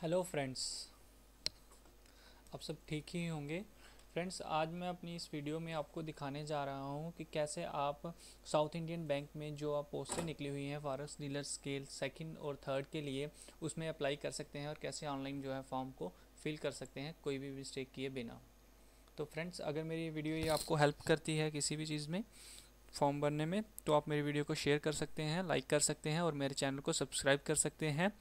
Hello friends. आप सब ठीक ही होंगे। फ्रेंड्स, आज मैं अपनी इस वीडियो में आपको दिखाने जा रहा हूँ कि कैसे आप साउथ इंडियन बैंक में जो आप पोस्टें निकली हुई हैं फॉरेक्स डीलर स्केल सेकंड और थर्ड के लिए, उसमें अप्लाई कर सकते हैं और कैसे ऑनलाइन जो है फॉर्म को फिल कर सकते हैं कोई भी मिस्टेक किए बिना। तो फ्रेंड्स, अगर मेरी वीडियो ये आपको हेल्प करती है किसी भी चीज़ में फॉर्म भरने में, तो आप मेरी वीडियो को शेयर कर सकते हैं, लाइक कर सकते हैं और मेरे चैनल को सब्सक्राइब कर सकते हैं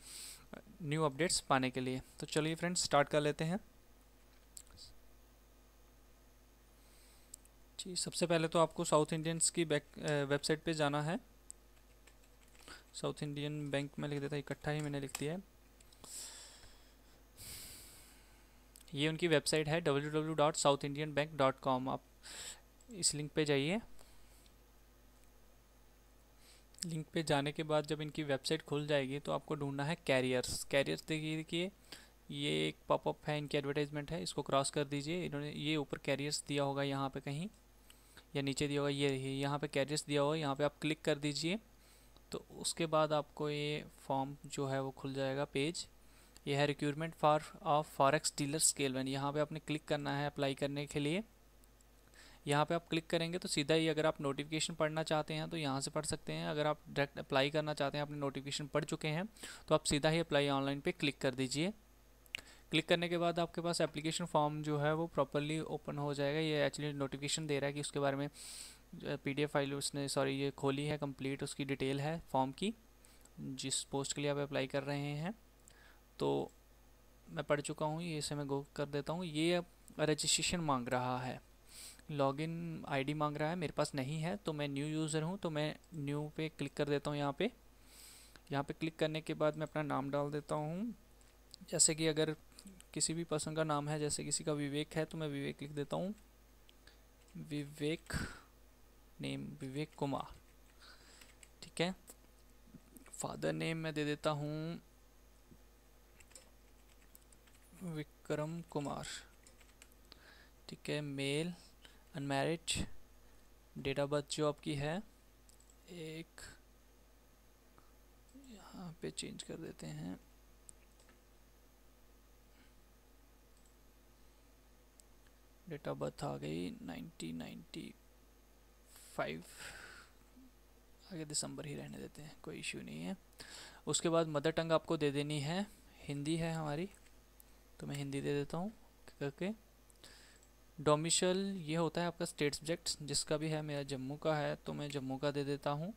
न्यू अपडेट्स पाने के लिए। तो चलिए फ्रेंड्स, स्टार्ट कर लेते हैं। जी, सबसे पहले तो आपको साउथ इंडियंस की वेबसाइट पे जाना है। साउथ इंडियन बैंक में लिख देता, इकट्ठा ही मैंने लिख दिया है। ये उनकी वेबसाइट है www.southindianbank.com। आप इस लिंक पे जाइए। लिंक पे जाने के बाद जब इनकी वेबसाइट खुल जाएगी तो आपको ढूंढना है कैरियर्स। कैरियर्स देखिए, ये एक पॉपअप है, इनकी एडवर्टाइजमेंट है, इसको क्रॉस कर दीजिए। इन्होंने ये ऊपर कैरियर्स दिया होगा यहाँ पे कहीं, या नीचे दिया होगा, ये रही यहाँ पे कैरियर्स दिया होगा, यहाँ पे आप क्लिक कर दीजिए। तो उसके बाद आपको ये फॉर्म जो है वो खुल जाएगा पेज। ये है recruitment for of forex dealer scale 1। यहाँ पे आपने क्लिक करना है अप्लाई करने के लिए। यहाँ पे आप क्लिक करेंगे तो सीधा ही, अगर आप नोटिफिकेशन पढ़ना चाहते हैं तो यहाँ से पढ़ सकते हैं। अगर आप डायरेक्ट अप्लाई करना चाहते हैं, अपने नोटिफिकेशन पढ़ चुके हैं, तो आप सीधा ही अप्लाई ऑनलाइन पे क्लिक कर दीजिए। क्लिक करने के बाद आपके पास एप्लीकेशन फॉर्म जो है वो प्रॉपरली ओपन हो जाएगा। ये एक्चुअली नोटिफिकेशन दे रहा है कि उसके बारे में पीडीएफ फाइल उसने ये खोली है, कंप्लीट उसकी डिटेल है फॉर्म की, जिस पोस्ट के लिए आप अप्लाई कर रहे हैं। तो मैं पढ़ चुका हूँ, ये इसे मैं गो कर देता हूँ। ये अब रजिस्ट्रेशन मांग रहा है, लॉगिन आईडी मांग रहा है, मेरे पास नहीं है तो मैं न्यू यूज़र हूँ, तो मैं न्यू पे क्लिक कर देता हूँ। यहाँ पे क्लिक करने के बाद मैं अपना नाम डाल देता हूँ। जैसे कि अगर किसी भी पर्सन का नाम है, जैसे किसी का विवेक है, तो मैं विवेक लिख देता हूँ। विवेक नेम विवेक कुमार, ठीक है। फादर नेम मैं दे देता हूँ विक्रम कुमार, ठीक है। Male, unmarried, date of birth जो आपकी है, एक यहाँ पे चेंज कर देते हैं, डेट ऑफ बर्थ आ गई 1995, आगे दिसंबर ही रहने देते हैं, कोई इश्यू नहीं है। उसके बाद मदर टंग आपको दे देनी है, हिंदी है हमारी तो मैं हिंदी दे देता हूँ करके। डोमिसल ये होता है आपका स्टेट सब्जेक्ट, जिसका भी है, मेरा जम्मू का है तो मैं जम्मू का दे देता हूँ।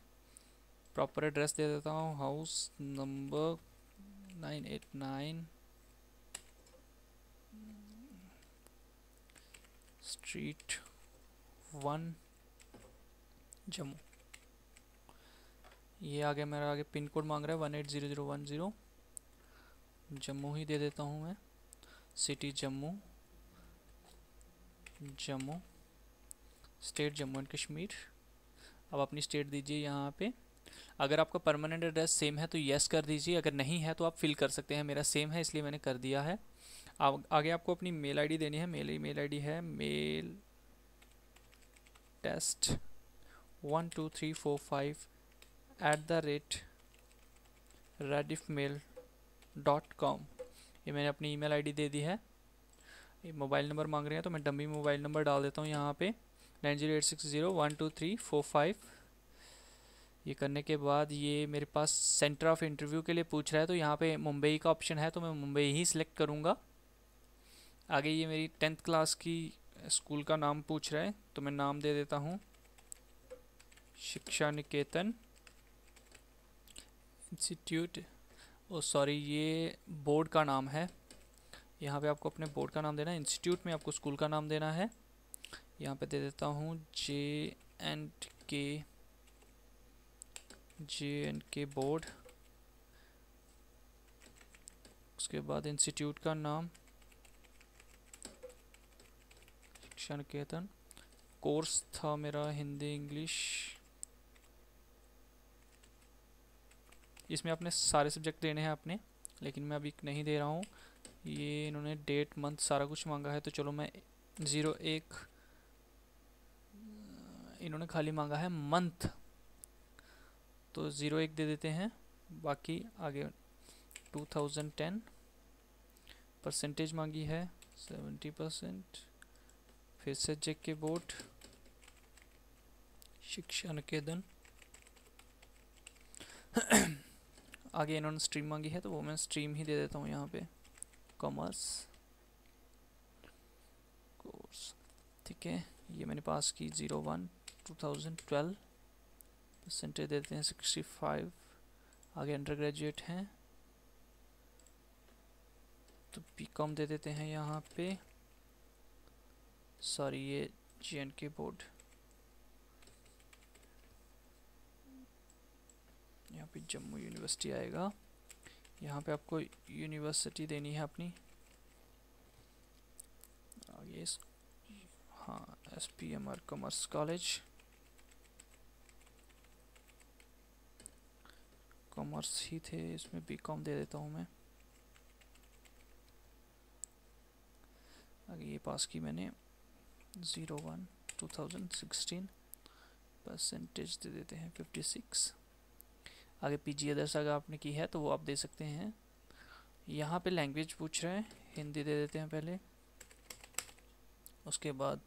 प्रॉपर एड्रेस दे देता हूँ, हाउस नंबर 989 स्ट्रीट 1 जम्मू। ये आगे मेरा आगे पिन कोड मांग रहा है 180010, जम्मू ही दे देता हूँ मैं। City Jammu, Jammu, state Jammu and Kashmir. अब अपनी स्टेट दीजिए यहाँ पे। अगर आपका परमानेंट एड्रेस सेम है तो यस कर दीजिए, अगर नहीं है तो आप फिल कर सकते हैं। मेरा सेम है इसलिए मैंने कर दिया है। आगे आपको अपनी मेल आईडी देनी है। मेल आईडी है मेल टेस्ट 12345@rediffmail.com। ये मैंने अपनी ईमेल आईडी दे दी है। ये मोबाइल नंबर मांग रहे हैं तो मैं डमी मोबाइल नंबर डाल देता हूँ यहाँ पे 9086012345। ये करने के बाद ये मेरे पास सेंटर ऑफ इंटरव्यू के लिए पूछ रहा है, तो यहाँ पे मुंबई का ऑप्शन है तो मैं मुंबई ही सिलेक्ट करूँगा। आगे ये मेरी 10th क्लास की स्कूल का नाम पूछ रहा है तो मैं नाम दे देता हूँ शिक्षा निकेतन इंस्टीट्यूट। ओ सॉरी, ये बोर्ड का नाम है। यहाँ पे आपको अपने बोर्ड का नाम देना है, इंस्टीट्यूट में आपको स्कूल का नाम देना है। यहाँ पे दे देता हूँ जे एंड के बोर्ड। उसके बाद इंस्टीट्यूट का नाम शिक्षा निकेतन। कोर्स था मेरा हिंदी इंग्लिश। इसमें आपने सारे सब्जेक्ट देने हैं अपने, लेकिन मैं अभी नहीं दे रहा हूँ। ये इन्होंने डेट मंथ सारा कुछ मांगा है तो चलो मैं 01, इन्होंने खाली मांगा है मंथ तो 01 दे देते हैं। बाकी आगे 2010 परसेंटेज मांगी है 70%। फिर से JK बोर्ड शिक्षा निकेतन। आगे इन्होंने स्ट्रीम मांगी है तो वो मैं स्ट्रीम ही दे देता हूँ यहाँ पे, कॉमर्स कोर्स। ठीक है, ये मैंने पास की 01/2012। परसेंटेज देते हैं 65। आगे अंडर ग्रेजुएट हैं तो BCom दे देते हैं यहाँ पे। सॉरी, ये JNK बोर्ड, यहाँ पे जम्मू यूनिवर्सिटी आएगा। यहाँ पे आपको यूनिवर्सिटी देनी है अपनी। आगे हाँ, SPMR कॉमर्स कॉलेज, कॉमर्स ही थे, इसमें BCom दे देता हूँ मैं। आगे ये पास की मैंने 01/2016। परसेंटेज दे देते हैं 56। आगे PG अदर्स अगर आपने की है तो वो आप दे सकते हैं। यहाँ पे लैंग्वेज पूछ रहे हैं, हिंदी दे देते हैं पहले, उसके बाद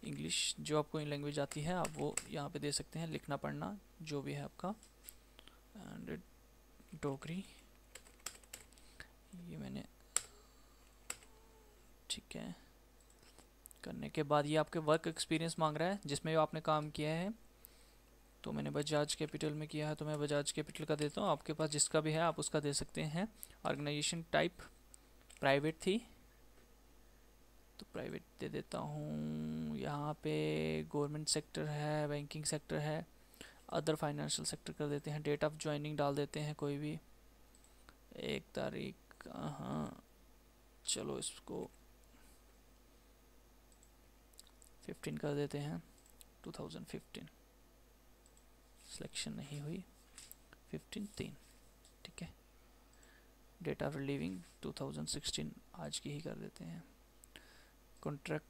इंग्लिश, जो आपको लैंग्वेज आती है आप वो यहाँ पे दे सकते हैं, लिखना पढ़ना जो भी है आपका। एंड डोगरी ये मैंने, ठीक है। करने के बाद ये आपके वर्क एक्सपीरियंस मांग रहा है जिसमें आपने काम किया है। तो मैंने बजाज कैपिटल में किया है तो मैं बजाज कैपिटल का देता हूँ। आपके पास जिसका भी है आप उसका दे सकते हैं। ऑर्गेनाइजेशन टाइप प्राइवेट थी तो प्राइवेट दे देता हूँ। यहाँ पे गवर्नमेंट सेक्टर है, बैंकिंग सेक्टर है, अदर फाइनेंशियल सेक्टर कर देते हैं। डेट ऑफ ज्वाइनिंग डाल देते हैं कोई भी 1 तारीख। हाँ चलो इसको 15 कर देते हैं, 2015। सिलेक्शन नहीं हुई, 15/3। ठीक है, डेट ऑफ रिलीविंग 2016 आज की ही कर देते हैं। कॉन्ट्रैक्ट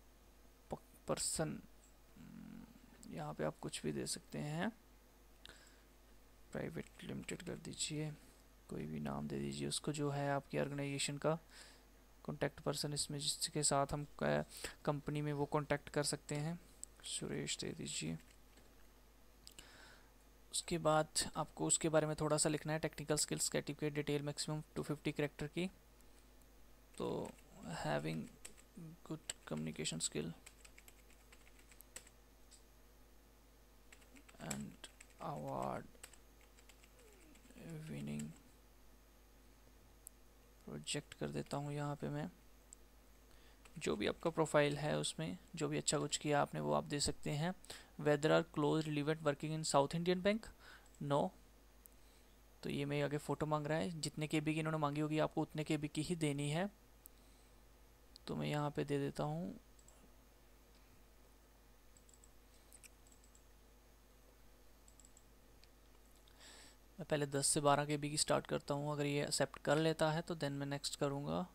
पर्सन, यहाँ पे आप कुछ भी दे सकते हैं, प्राइवेट लिमिटेड कर दीजिए, कोई भी नाम दे दीजिए उसको जो है आपकी ऑर्गेनाइजेशन का। कॉन्टैक्ट पर्सन इसमें जिसके साथ हम कंपनी में वो कॉन्टैक्ट कर सकते हैं, सुरेश दे दीजिए। उसके बाद आपको उसके बारे में थोड़ा सा लिखना है। Technical skills certificate detail maximum 250 character की। तो having good communication skill and award winning project कर देता हूँ यहाँ पे मैं। जो भी आपका प्रोफाइल है उसमें जो भी अच्छा कुछ किया आपने वो आप दे सकते हैं। Whether are close relevant working in South Indian bank, no. तो ये मेरे आगे फ़ोटो मांग रहा है, जितने KB की इन्होंने मांगी होगी आपको उतने KB की ही देनी है। तो मैं यहाँ पे दे देता हूँ मैं पहले 10 से 12 KB की स्टार्ट करता हूँ। अगर ये एक्सेप्ट कर लेता है तो देन मैं नेक्स्ट करूँगा।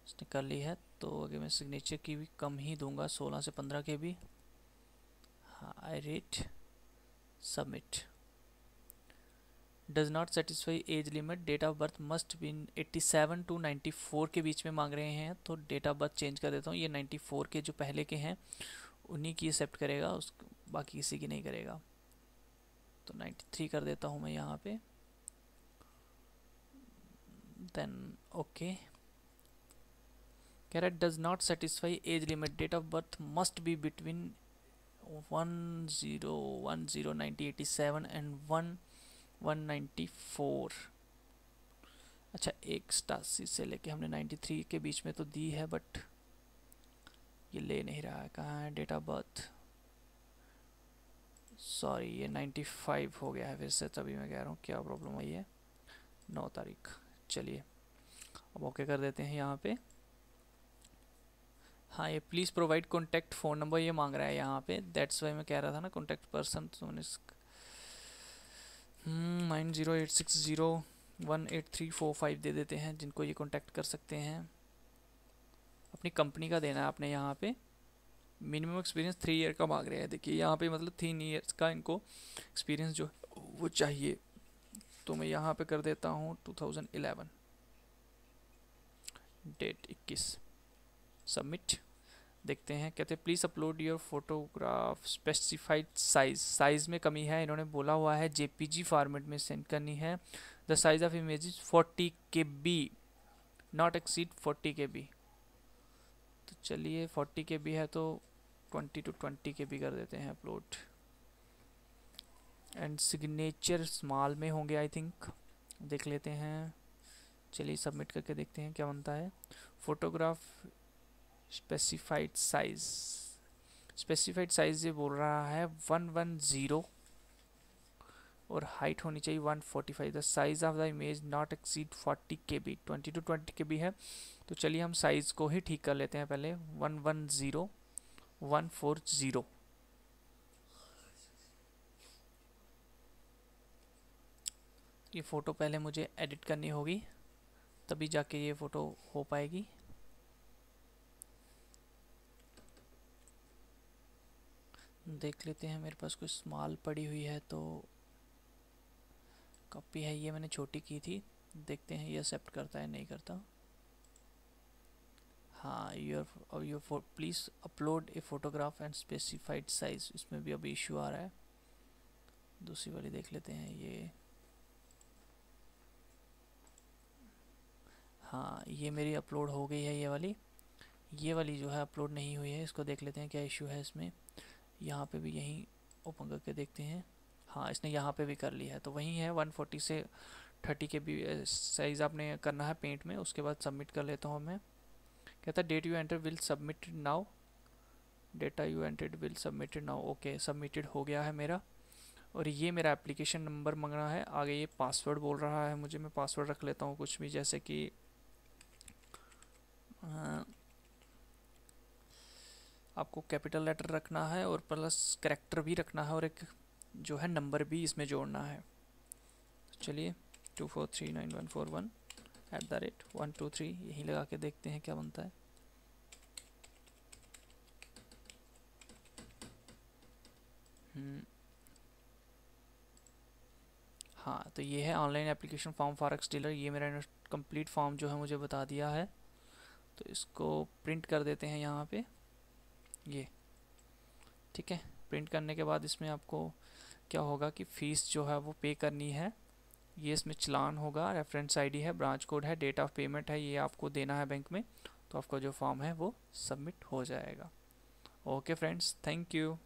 इसने कर ली है तो अगर मैं सिग्नेचर की भी कम ही दूंगा, 16 से 15 KB। हाँ, I rate submit. Does not satisfy age limit, date of birth must be 87 to 94 के बीच में मांग रहे हैं तो डेट ऑफ बर्थ चेंज कर देता हूँ। ये 94 के जो पहले के हैं उन्हीं की एक्सेप्ट करेगा, उस बाकी किसी की नहीं करेगा। तो 93 कर देता हूँ मैं यहाँ पे, देन ओके। कह रहा है does not satisfy age limit, date of birth must be between 10101987 and 194। अच्छा, 81 से लेके हमने 93 के बीच में तो दी है बट ये ले नहीं रहा है। कहाँ है डेट ऑफ बर्थ? सॉरी, ये 95 हो गया है फिर से, तभी मैं कह रहा हूँ क्या प्रॉब्लम आई है। 9 तारीख। चलिए अब ओके कर देते हैं यहाँ पे। हाँ, ये please provide contact phone number ये मांग रहा है यहाँ पे, दैट्स वाई मैं कह रहा था ना कॉन्टैक्ट पर्सन। तो मैंने 9086018345 दे देते हैं जिनको ये कॉन्टैक्ट कर सकते हैं। अपनी कंपनी का देना है आपने यहाँ पे। मिनिमम एक्सपीरियंस 3 ईयर का मांग रहे हैं। देखिए यहाँ पे मतलब 3 ईयर्स का इनको एक्सपीरियंस जो वो चाहिए। तो मैं यहाँ पे कर देता हूँ 2011। Date 21, submit. देखते हैं, कहते हैं please upload your photograph specified size. Size में कमी है, इन्होंने बोला हुआ है जेपीजी फॉर्मेट में सेंड करनी है। The size of image is 40 KB, not exceed 40 KB। तो चलिए 40 KB है तो 20 to 20 KB कर देते हैं अपलोड। एंड सिग्नेचर स्मॉल में होंगे आई थिंक, देख लेते हैं। चलिए सबमिट करके देखते हैं क्या बनता है। Photograph specified size, specified size ये बोल रहा है 110 और हाइट होनी चाहिए 145। The size of the image not exceed 40 KB, 20 to 20 KB है। तो चलिए हम साइज को ही ठीक कर लेते हैं पहले, 110140। ये फ़ोटो पहले मुझे एडिट करनी होगी, तभी जाके ये फ़ोटो हो पाएगी। देख लेते हैं, मेरे पास कुछ स्मॉल पड़ी हुई है तो कॉपी है, ये मैंने छोटी की थी। देखते हैं ये एक्सेप्ट करता है नहीं करता। हाँ, your please upload a photograph and specified size, इसमें भी अभी इशू आ रहा है। दूसरी वाली देख लेते हैं ये। हाँ, ये मेरी अपलोड हो गई है ये वाली। ये वाली जो है अपलोड नहीं हुई है, इसको देख लेते हैं क्या इशू है इसमें। यहाँ पे भी यहीं ओपन करके देखते हैं। हाँ, इसने यहाँ पे भी कर लिया है, तो वही है 140 से 30 के भी साइज़ आपने करना है पेंट में। उसके बाद सबमिट कर लेता हूँ मैं। कहता है date you enter will submit now, data you entered will submitted now. Okay, submitted हो गया है मेरा। और ये मेरा एप्लीकेशन नंबर मांग रहा है, आगे ये पासवर्ड बोल रहा है मुझे। मैं पासवर्ड रख लेता हूँ कुछ भी, जैसे कि आपको कैपिटल लेटर रखना है और प्लस कैरेक्टर भी रखना है और एक जो है नंबर भी इसमें जोड़ना है। चलिए 24391141 @ 123 यही लगा के देखते हैं क्या बनता है। हाँ, तो ये है online application form for x dealer. ये मेरा कंप्लीट फॉर्म जो है मुझे बता दिया है, तो इसको प्रिंट कर देते हैं यहाँ पे। ये ठीक है, प्रिंट करने के बाद इसमें आपको क्या होगा कि फ़ीस जो है वो पे करनी है। ये इसमें चलान होगा, रेफरेंस आईडी है, ब्रांच कोड है, डेट ऑफ पेमेंट है, ये आपको देना है बैंक में। तो आपका जो फॉर्म है वो सबमिट हो जाएगा। Okay friends, thank you.